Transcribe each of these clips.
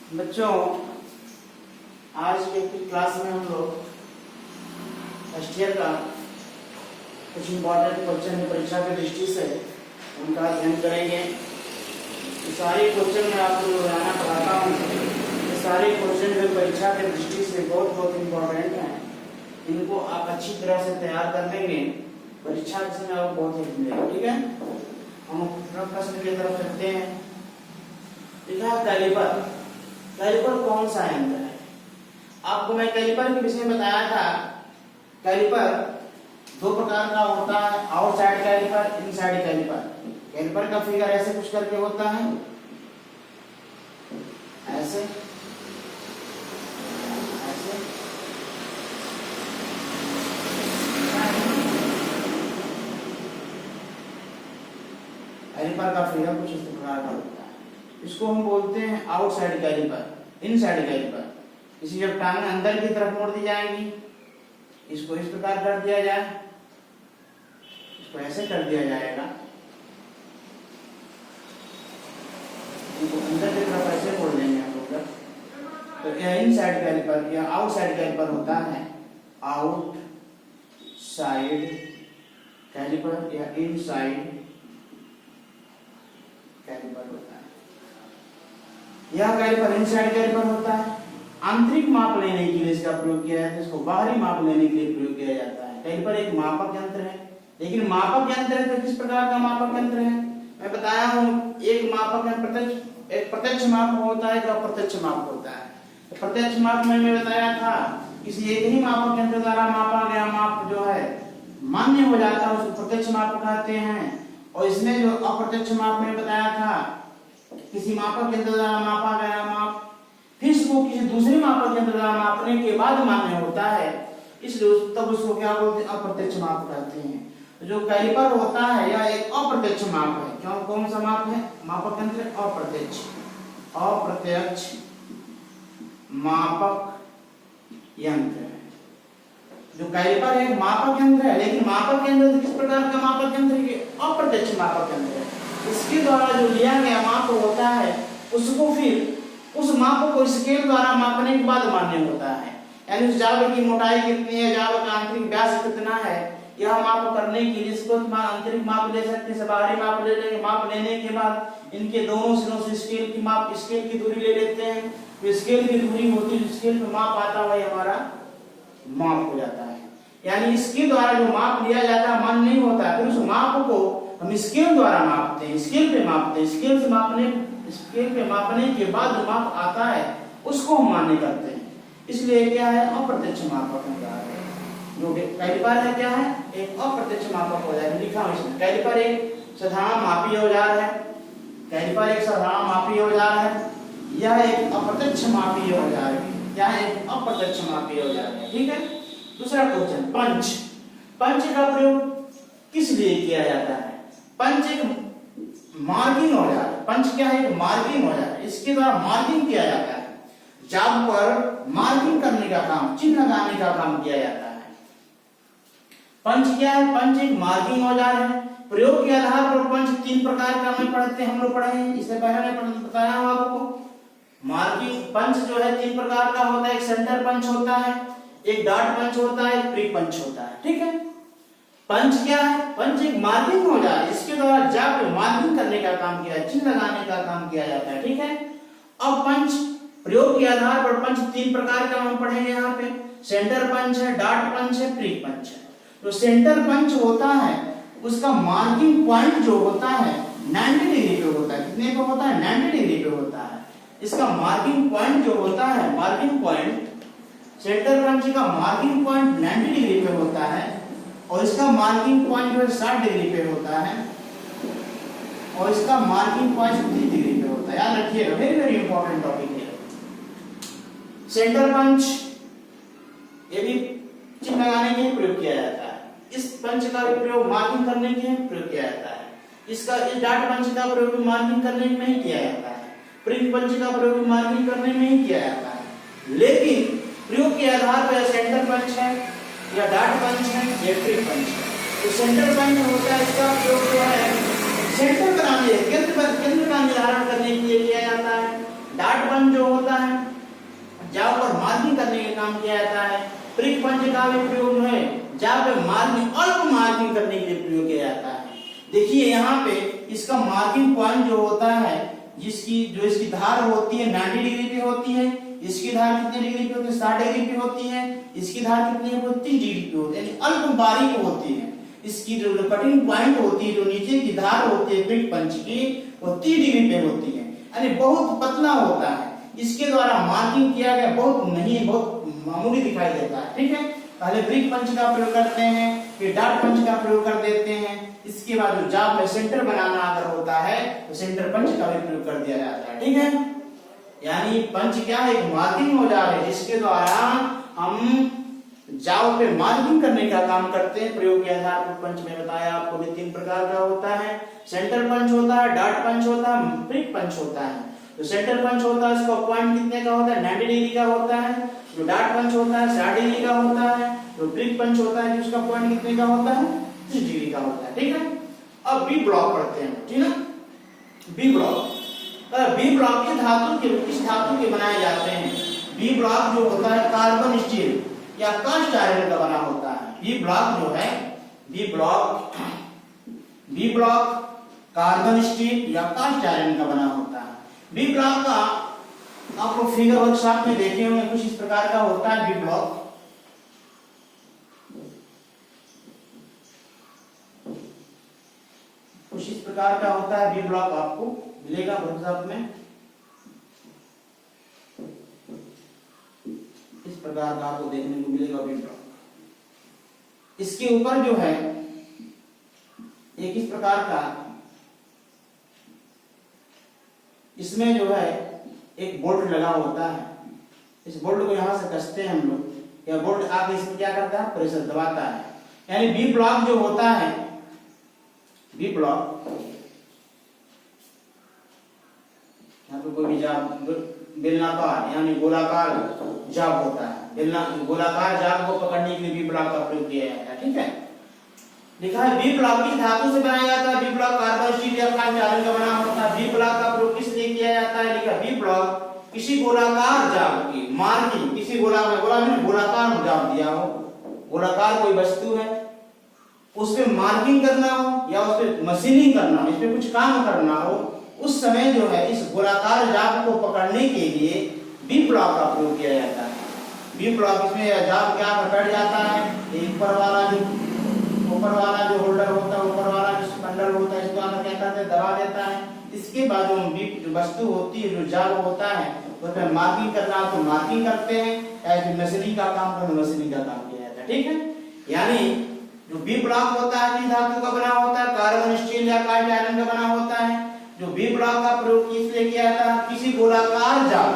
बच्चों, आज के क्लास में हम लोग फर्स्ट ईयर का कुछ इम्पोर्टेंट क्वेश्चन परीक्षा की दृष्टि से उनका अध्ययन करेंगे। ये सारे क्वेश्चन मैं आपको रोजाना पढ़ाता हूँ। ये सारे क्वेश्चन जो परीक्षा की दृष्टि से बहुत बहुत इम्पोर्टेंट हैं। इनको आप अच्छी तरह से तैयार कर लेंगे, परीक्षा के समय आपको बहुत हेल्प मिलेगी। ठीक है, हम प्रश्न की तरफ चलते हैं। लिखा कैलिपर। कैलिपर कौन सा यंत्र है? आपको मैं कैलिपर के विषय में बताया था। कैलिपर दो प्रकार का होता है, outside caliper, inside caliper. Caliper का फिगर ऐसे कुछ करके होता है, ऐसे ऐसे। कैलिपर का फिगर कुछ इस प्रकार का होता है। इसको हम बोलते हैं आउटसाइड कैलिपर, इनसाइड कैलिपर। इसी जब टांग अंदर की तरफ मोड़ दी जाएंगी, इसको इस प्रकार कर दिया जाए, इसको ऐसे कर दिया जाएगा, इनको अंदर की तरफ ऐसे मोड़ देंगे हम लोग। तो यह इनसाइड कैलिपर या आउटसाइड कैलिपर होता है। आउट साइड कैलिपर या इनसाइड कैलिपर होता है। यह कैलिपर इनसाइड कैलिपर होता है। आंतरिक माप लेने के लिए इसका प्रयोग किया जाता है, इसको बाहरी माप लेने के लिए प्रयोग किया जाता है। कैलिपर एक मापक यंत्र है, लेकिन मापक यंत्र है तो किस प्रकार का मापक यंत्र है मैं बताया हूँ। एक मापक है एक प्रत्यक्ष माप होता है, एक अप्रत्यक्ष माप होता है। प्रत्यक्ष माप में मैं बताया था, किसी एक ही मापक यंत्र द्वारा मापा गया माप जो है मान्य हो जाता है, उसको प्रत्यक्ष माप कहते हैं। और इसमें जो अप्रत्यक्ष माप में बताया था, किसी मापक यंत्र द्वारा मापा गया माप फिर इसको किसी दूसरे मापक यंत्र द्वारा मापने के बाद मान्य होता है, इसलिए तब उसको क्या बोलते हैं? अप्रत्यक्ष माप कहते हैं। जो कैलिपर होता है यह एक अप्रत्यक्ष माप है। क्यों, कौन सा माप है? मापक यंत्र अप्रत्यक्ष मापक यंत्र है। जो कैलिपर है मापक यंत्र है, लेकिन मापक यंत्र किस प्रकार का मापक यंत्र है? अप्रत्यक्ष मापक यंत्र है। इसके द्वारा जो लिया गया माप होता है उसको फिर उस माप को स्केल द्वारा मापने के बाद मान्य होता है। यानी उस जाल की मोटाई कितनी है, जाल का आंतरिक व्यास कितना है, यह माप करने के लिए इसको आंतरिक माप ले सकते हैं, बाहरी माप ले लेंगे। माप लेने के बाद इनके दोनों सिरों से स्केल की दूरी ले लेते हैं। तो स्केल की दूरी होती है, स्केल पे माप आता हुआ हमारा माप हो जाता है। यानी इसके द्वारा जो माप लिया जाता है मान्य नहीं होता, फिर उस माप को हम स्केल द्वारा मापते हैं, स्केल पे मापते हैं। स्केल पे मापने के बाद जो माप आता है उसको हम मान्य करते हैं। इसलिए क्या है? अप्रत्यक्ष मापक होता है। जो कैलिपर है क्या है? एक अप्रत्यक्ष मापक हो जाएगा। लिखा हूं इसमें, कैलिपर एक साधारण मापी औजार है। कैलिपर एक साधारण मापी औजार है। यह एक अप्रत्यक्ष मापी औजार है। यह एक अप्रत्यक्ष मापी औजार है। ठीक है। दूसरा क्वेश्चन, पंच। पंच का प्रयोग किस लिए किया जाता है? पंच एक मार्किंग औजार। पंच क्या है? एक मार्किंग औजार। इसके द्वारा मार्किंग किया जाता है। जाब पर मार्किंग करने का काम, चिन्ह लगाने का काम किया जाता है। पंच क्या है? पंच एक मार्किंग औजार है। प्रयोग के आधार पर पंच तीन प्रकार का हम लोग पढ़े हैं। इससे पहले मैं बताया हूं आपको। मार्किंग पंच जो है तीन प्रकार का होता है। एक सेंटर पंच होता है, एक डॉट पंच होता है, एक प्री पंच होता है। ठीक है। पंच क्या है? पंच एक मार्किंग औजार है। इसके द्वारा जाब पे मार्किंग करने का काम किया, चिन्ह लगाने का काम किया जाता है। ठीक है। अब पंच प्रयोग के आधार पर पंच तीन प्रकार का हम पढ़ेंगे यहाँ पे। सेंटर पंच है, डॉट पंच है, प्री पंच है। तो सेंटर पंच होता है, उसका मार्किंग पॉइंट जो होता है 90 डिग्री पे होता है। कितने पे होता है? 90 डिग्री पे होता है। इसका मार्किंग पॉइंट जो होता है, मार्किंग पॉइंट सेंटर पंच का मार्किंग पॉइंट 90 डिग्री पे होता है, और इसका मार्किंग पॉइंट जो है 60 डिग्री पे होता है, और इसका मार्किंग पॉइंट 30 डिग्री पे होता है। याद रखिएगा, वेरी वेरी इंपॉर्टेंट टॉपिक है। सेंटर पंच ये भी चिन्ह लगाने के लिए प्रयोग किया जाता है। इस पंच का प्रयोग मार्किंग करने के लिए प्रयोग किया जाता है। इस डॉट पंच का प्रयोग मार्किंग करने में नहीं किया जाता है। प्री पंच का प्रयोग मार्किंग करने में ही किया जाता है। लेकिन प्रयोग के आधार पर सेंटर पंच है या डॉट पंच है या प्री पंच है। तो सेंटर पंच होता है, इसका प्रयोग जो है सेंटर बनाने केंद्र का निर्धारण करने के लिए किया जाता है। डॉट पंच जो होता है काम किया जाता है। प्रिक पंच का भी प्रयोग जो है जहाँ पे मार्किंग अल्प मार्किंग करने के लिए प्रयोग किया जाता है। देखिए यहाँ पे इसका मार्किंग पॉइंट जो होता है, इसकी धार होती है 90 डिग्री पे होती है, इसकी धार कितने डिग्री पे होती है 60 डिग्री पे होती है, इसकी धार कितनी है 30 डिग्री पे होती है, यानी अल्प बारीक होती है। इसकी जो कटिंग पॉइंट होती है, जो नीचे की धार होती है प्रिक पंच की, वो 30 डिग्री पे होती है, यानी बहुत पतला होता है। इसके द्वारा मार्किंग किया गया बहुत मामूली दिखाई देता है। ठीक है, पहले ब्रिक पंच का प्रयोग करते हैं, फिर डॉट पंच का प्रयोग कर देते हैं। इसके बाद जो जॉब में सेंटर बनाना अगर होता है तो सेंटर पंच का भी प्रयोग कर दिया जाता है। ठीक है, यानी पंच क्या है, एक मार्किंग औजार है जिसके द्वारा हम जॉब पे मार्किंग करने का काम करते हैं। प्रयोग के आधार पर पंच में बताया आपको भी 3 प्रकार का होता है। सेंटर पंच होता है, डॉट पंच होता है, ब्रिक पंच होता है। तो सेंटर पंच होता है, उसका पॉइंट कितने का होता है 90 डिग्री का होता है। जो डॉट पंच होता है 60 डिग्री का होता है। जो ब्रिक पंच होता है उसका पॉइंट कितने का होता है 30 डिग्री का होता है। ठीक है, अब बी ब्लॉक पढ़ते हैं। ठीक है, बी ब्लॉक किस धातु के बनाए जाते हैं। बी ब्लॉक जो होता है कार्बन स्टील या कास्ट आयरन का बना होता है। बी ब्लॉक जो है बी ब्लॉक कार्बन स्टील या कास्ट आयरन का बना होता है। बी ब्लॉक का आपको फिगर वर्कशॉप में देखे होंगे, कुछ इस प्रकार का होता है बी ब्लॉक। कुछ इस प्रकार का होता है बी ब्लॉक, आपको मिलेगा वर्कशॉप में। इस प्रकार का आपको देखने को मिलेगा बी ब्लॉक। इसके ऊपर जो है एक इस प्रकार का, इसमें जो है एक बोल्ट लगा होता है। इस बोल्ट को यहां से कसते हैं हम लोग, यह बोल्ट आके इसमें क्या करता है, प्रेशर दबाता है। यानी बी ब्लॉक जो होता है, बी ब्लॉक यहाँ पे कोई भी जाब बेलनाकार यानी गोलाकार जाब होता है। गोलाकार जाब को पकड़ने के लिए बी ब्लॉक का प्रयोग किया जाता है। ठीक है, लिखा है बी ब्लॉक किस धातु से बनाया जाता है। बी ब्लॉक कार्बन स्टील या कास्ट आयरन का बना होता है। बी ब्लॉक का प्रयोग किस लिए किया जाता है। लिखा बी ब्लॉक किसी गोलाकार जाब की मार्किंग, किसी गोलाकार जाब दिया हो, गोलाकार कोई वस्तु है उस पे मार्किंग करना हो या उस पे मशीनिंग करना हो, इस पे कुछ काम करना हो, उस समय जो है इस गोलाकार जाब को पकड़ने के लिए बी ब्लॉक का प्रयोग किया जाता है। बी ब्लॉक इसमें जाब क्या पकड़ जाता है, ऊपर वाला जो होल्डर होता है, ऊपर वाला जो स्पंडल होता है, इसको क्या करते हैं, दबा देता है। इसके बाद जो वस्तु होती है, जो जाब होता है, उसमें मार्किंग करना हो तो मार्किंग करते हैं, ऐसे मशीनिंग का काम करना मशीनिंग का काम किया जाता है। ठीक है, यानी जो बी ब्लॉक होता है किस धातु का बना होता है, कार्बन स्टील या कास्ट आयरन का बना होता है। जो बी ब्लॉक का प्रयोग किस लिए किया जाता है, किसी गोलाकार जाब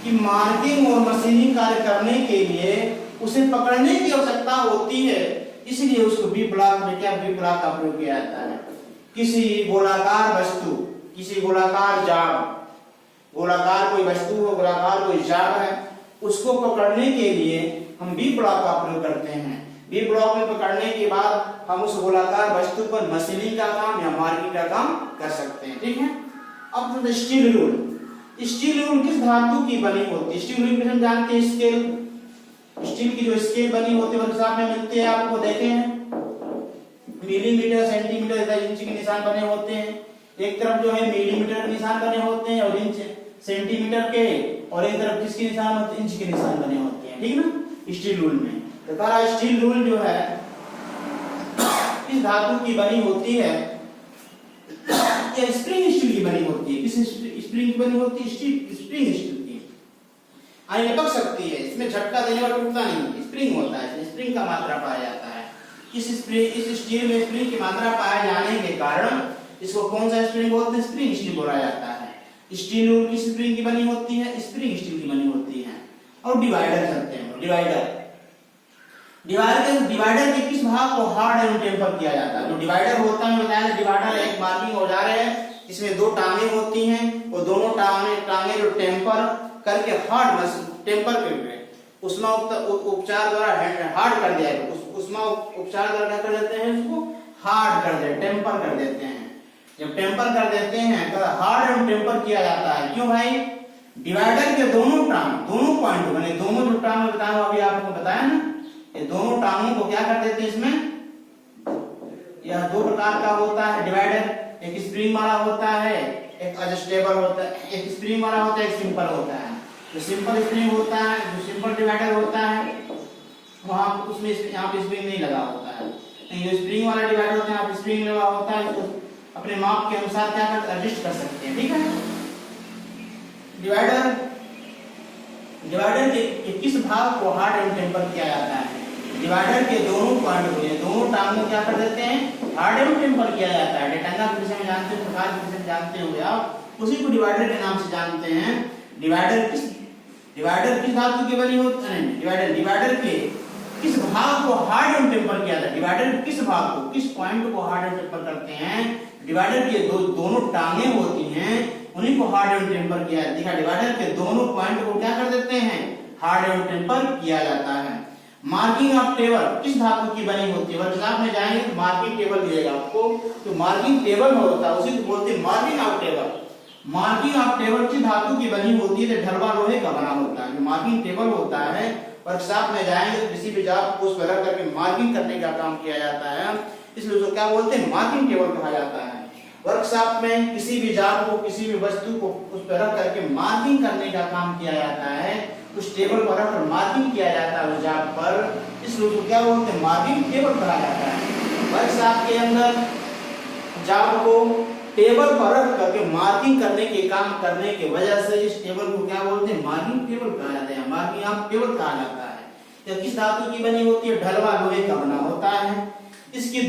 की मार्किंग और मशीनिंग कार्य करने के लिए उसे पकड़ने की आवश्यकता होती है, इसलिए उसको बी ब्लॉक में क्या बी ब्लॉक का प्रयोग किया जाता है। किसी गोलाकार वस्तु, किसी गोलाकार जाब, गोलाकार कोई वस्तु हो, गोलाकार कोई जाब है, उसको पकड़ने के लिए हम बी ब्लॉक का प्रयोग करते हैं। बी ब्लॉक में पकड़ने के बाद हम उस गोलाकार वस्तु पर मशीनिंग का काम या मार्किंग का काम कर सकते हैं। ठीक है, अब तो स्टील रूल। स्टील रूल किस धातु की बनी होती है। स्टील रूल हम जानते हैं स्केल, स्टील की जो स्केल बनी होती है वर्कशॉप में मिलती है, आपको देखे हैं मिलीमीटर, सेंटीमीटर, इंच के निशान बने होते हैं। एक तरफ जो है मिलीमीटर के निशान बने होते हैं और इंच सेंटीमीटर के, और एक तरफ किसके निशान होते हैं, इंच के निशान बने होते हैं। ठीक ना, स्टील रूल में तो तारा स्टील रूल जो है इस धातु की बनी होती है, या स्प्रिंग स्टील की बनी होती है। किस स्प्रिंग की बनी होती है, स्प्रिंग स्टील की। आगे लपक सकती है, इसमें झटका देने पर टूटता नहीं, स्प्रिंग होता है, स्प्रिंग का मात्रा पाया जाता है। इस स्टील में स्प्रिंग की मात्रा पाए जाने के कारण इसको कौन सा स्प्रिंग बोलते हैं, स्प्रिंग स्टील बोला जाता है। स्टील रूल किस स्प्रिंग की बनी होती है, स्प्रिंग स्टील की बनी होती है। और डिवाइडर करते हैं, डिवाइडर के किस भाग को हार्ड एंड टेम्पर किया जाता है। जो डिवाइडर होता है, बताया डिवाइडर एक मार्किंग औजार है, इसमें 2 टांगे होती हैं, और दोनों टांगे जो टेम्पर करके हार्ड टेम्पर करके उष्मा उपचार द्वारा हार्ड कर दिया जाएगा। उष्मा उपचार द्वारा क्या कर देते हैं, उसको हार्ड कर देते, टेम्पर कर देते हैं। जब टेम्पर कर देते हैं तो हार्ड एंड टेम्पर किया जाता है। क्यों भाई, डिवाइडर के दोनों टांग, दोनों पॉइंट मैंने दोनों जो टांग बताया अभी आपको बताया ना, ये दोनों टांगों को क्या कर देते हैं इसमें, यह दो प्रकार का होता है डिवाइडर, एक स्प्रिंग वाला होता है, एक एडजस्टेबल होता है, एक स्प्रिंग वाला होता है, एक सिंपल होता है। जो सिंपल स्प्रिंग होता है, जो सिंपल डिवाइडर होता है, वहां उसमें यहाँ पे स्प्रिंग नहीं लगा होता है। जो स्प्रिंग वाला डिवाइडर होता है यहाँ पे स्प्रिंग लगा होता है, तो अपने माप के अनुसार क्या कर एडजस्ट कर सकते हैं, ठीक है। डिवाइडर के किस भाग को हार्ड एंड टेम्पर किया जाता है, डिवाइडर के दोनों पॉइंट को, दोनों टांगों को क्या कर देते हैं, हार्ड एंड टेम्पर किया जाता है। डेटांगा के विषय में जानते हो, प्रकार के विषय में जानते होंगे आप, उसी को डिवाइडर के नाम से जानते हैं। डिवाइडर किस धातु की बनी होती है, डिवाइडर के किस भाग को हार्ड एंड टेम्पर किया जाता है, डिवाइडर किस भाग को, किस पॉइंट को हार्ड एंड टेम्पर करते हैं, डिवाइडर की दोनों टांगे होती हैं उन्हीं को हार्ड एंड टेम्पर किया जाता है। देखा, डिवाइडर के दोनों पॉइंट को क्या कर देते हैं, हार्ड एंड टेम्पर किया जाता है। मार्किंग ऑफ टेबल किस धातु की बनी होती है, वर्कशॉप में जाएंगे तो मार्किंग टेबल दिएगा आपको, तो मार्किंग टेबल होता है, उसी को बोलते हैं marking of table. Marking of table किस धातु की बनी होती है, तो ढलवा लोहे का बना होता है। जो मार्किंग टेबल होता है, वर्कशॉप में जाएंगे तो किसी भी जॉब को उस पर रख करके मार्किंग करने का काम किया जाता है, इसलिए उसको क्या बोलते हैं, मार्किंग टेबल कहा जाता है। वर्कशॉप में किसी भी जॉब को, किसी भी वस्तु को उस पर रख करके मार्किंग करने का काम किया जाता है, उस टेबल पर रखकर मार्किंग किया जाता है उस जॉब पर, इसलिए उसको क्या बोलते हैं, मार्किंग टेबल कहा जाता है। वर्कशॉप के अंदर जॉब को टेबल पर रख करके मार्किंग करने के काम करने की वजह से इस टेबल को क्या बोलते हैं, मार्किंग टेबल कहा जाता है, मार्किंग ऑफ टेबल कहा जाता है। तो किस धातु की बनी होती है, ढलवा लोहे का बना होता है। इसके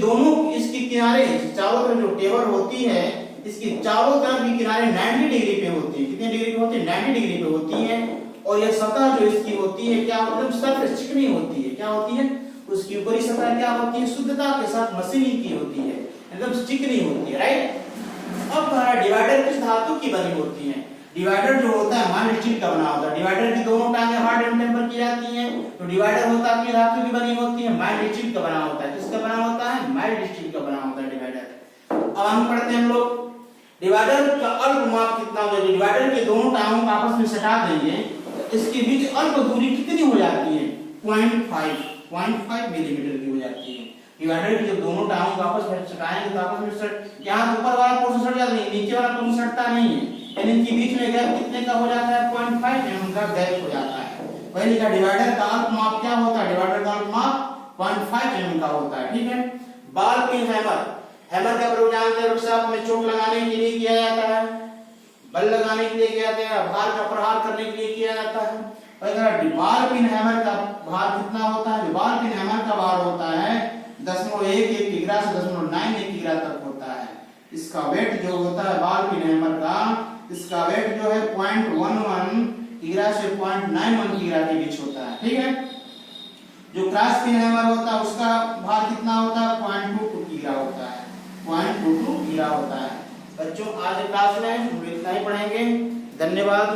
किनारे चारों तरफ जो टेबल होती है, इसकी चारों तरफ की किनारे 90 डिग्री पे होती है। कितने डिग्री पे होती है, 90 डिग्री पे होती है। और यह सतह जो इसकी होती है क्या मतलब सरफेस चिकनी होती है, क्या होती है, उसकी ऊपरी सतह क्या होती है, शुद्धता के साथ मशीनिंग की होती है, एकदम चिकनी होती है, राइट। अब डिवाइडर किस धातु की बनी होती है, डिवाइडर जो होता है माइल्ड स्टील का बना होता है। डिवाइडर की दोनों टांगें हार्ड एंड टेम्पर की जाती हैं, तो डिवाइडर होता है किस धातु की बनी होती है, माइल्ड स्टील का बना होता है। किसका बना होता है, माइल्ड स्टील का बना होता है डिवाइडर। अब हम पढ़ते हैं हम लोग, डिवाइडर का अल्प माप कितना होगा, डिवाइडर के दोनों टांगों को आपस में सटा देंगे, इसके बीच अल्प दूरी कितनी हो जाती है, 0.5 मिलीमीटर की हो जाती है। डिवाइडर की जब दोनों टांगों को आपस में सटाएंगे तो आपस में सट, यहाँ ऊपर वाला पोर्शन सट जाता है, नीचे वाला पोर्शन सटता नहीं है, यानी इनके बीच में गैप कितने का हो जाता है, 0.5 mm का गैप हो जाता है। पहले का डिवाइडर का अल्प माप क्या होता है, डिवाइडर का अल्प माप 0.5 mm का होता है, ठीक है। बॉल पिन हैमर, हैमर का प्रयोग जानते हैं, वर्कशॉप में चोट लगाने के लिए किया जाता है, बल लगाने के लिए किया जाता है, भार का प्रहार करने के लिए किया जाता है। अगर बॉल पिन हैमर का भार कितना होता है, बॉल पिन हैमर का भार होता है 0.11 किग्रा से 0.91 किग्रा तक होता है। इसका वेट जो होता है बॉल पिन हैमर का, इसका वेट जो है 0.11 किग्रा से 0.91 किग्रा के बीच होता है, ठीक है। जो क्रॉस पिन हैमर होता है उसका भार कितना होता है, 0.22 किग्रा होता है, 0.22 किग्रा होता है। बच्चों आज क्लास में हम इतना ही पढ़ेंगे, धन्यवाद।